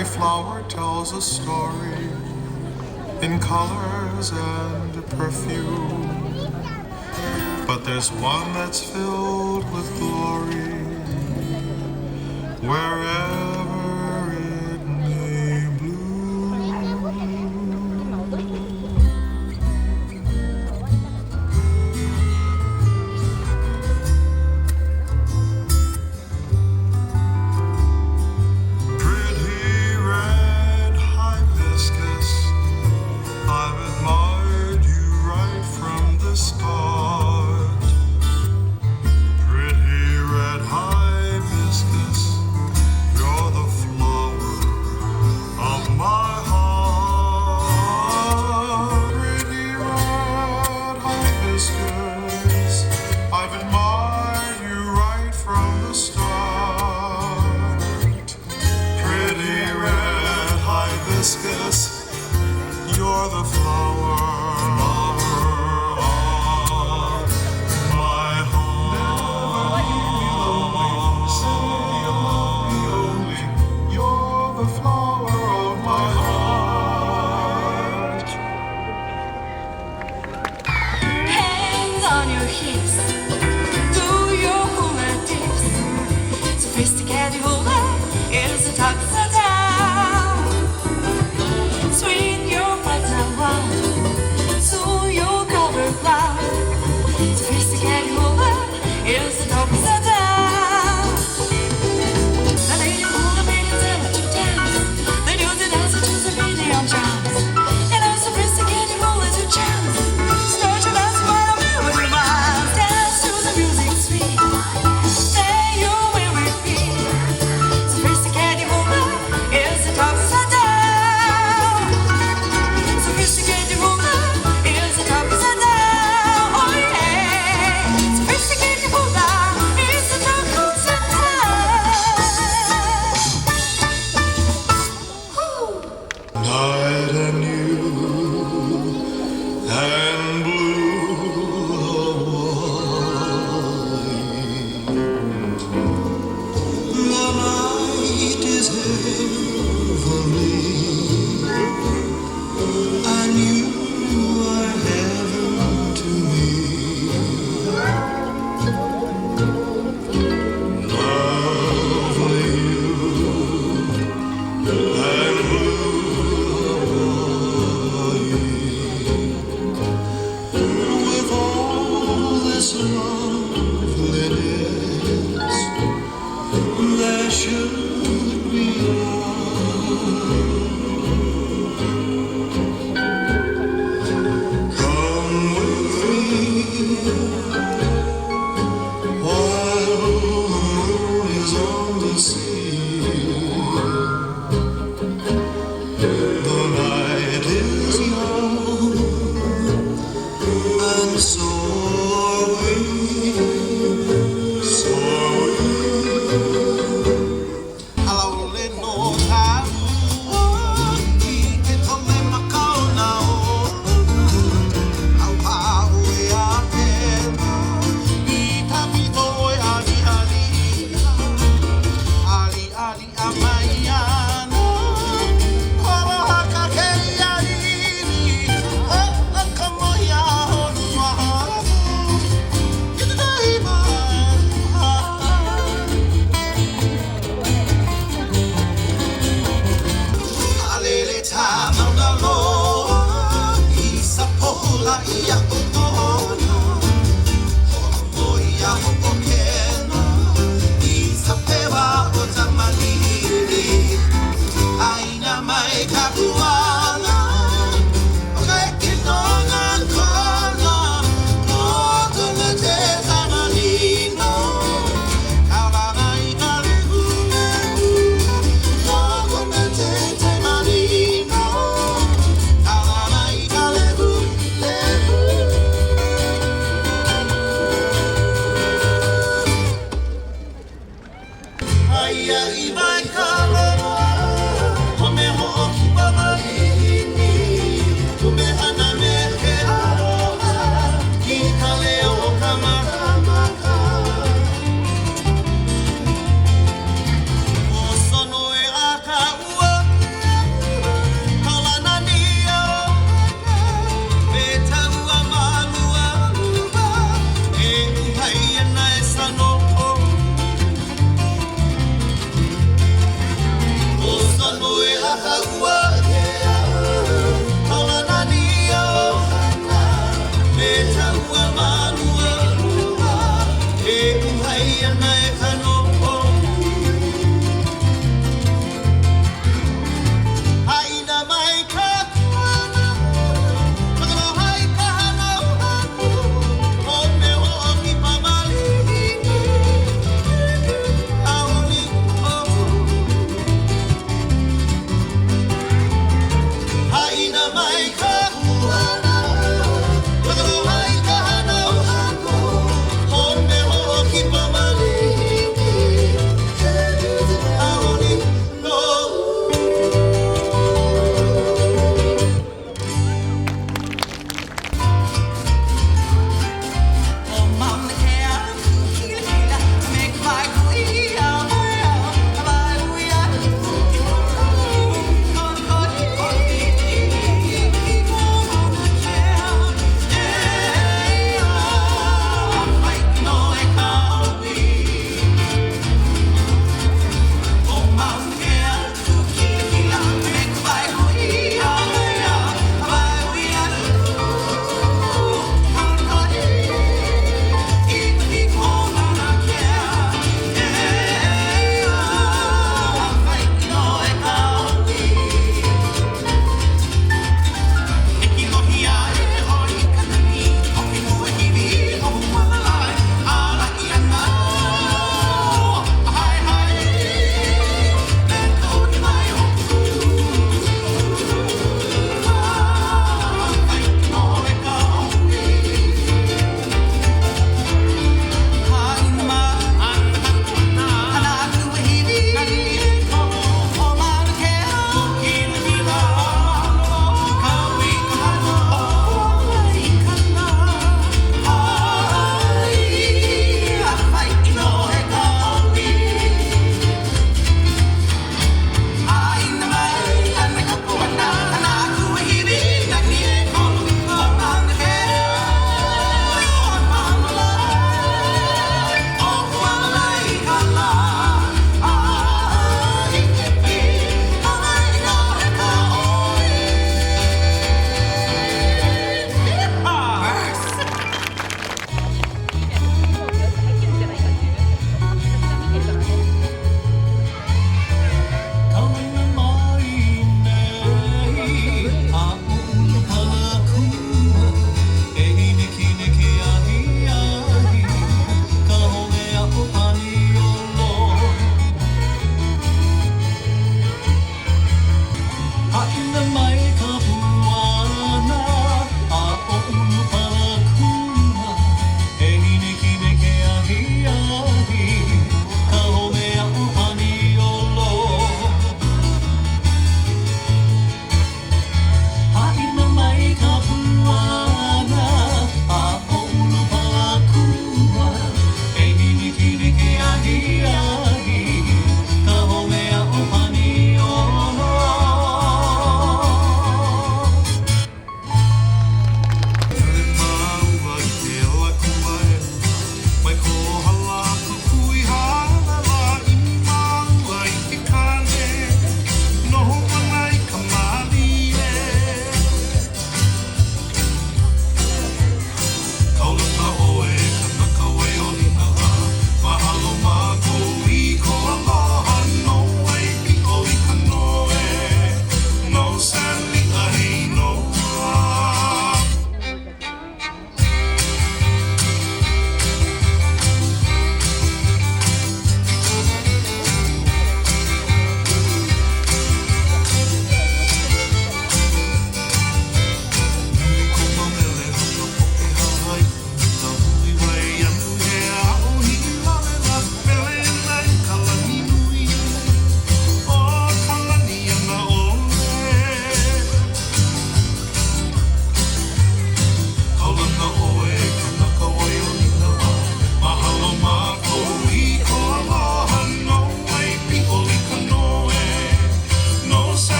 Every flower tells a story in colors and perfume. But there's one that's filled with glory wherever it may bloom. Pretty red hibiscus, I've admired you right from the start. Pretty red hibiscus, you're the flower of my heart. Pretty red hibiscus, I've admired you right from the start. Pretty red hibiscus, you're the flower of my heart. You're the flower of my heart. Hands on your hips, do your hula dips. Sophisticated hula is the talk of the town. Swing your platinum round, so your cover cloud. Sophisticated hula is the talk of the town. The lady hula made it to dance. They do the dance to the medium jams. And our sophisticated hula is a chance. Start your dance while I'm with your mind. Dance to the music sweet. Say you will repeat. Sophisticated hula is the talk of the town. Sophisticated hula is the talk of the town. Oh yeah. Sophisticated hula is the talk of the town. Night and you and blue Hawaii. The night is heavenly, and you are heaven to me. Lovely you and with all this loveliness, there should be love. Come with me while the moon is on the sea. The night is young, and so are we, so are we.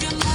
Good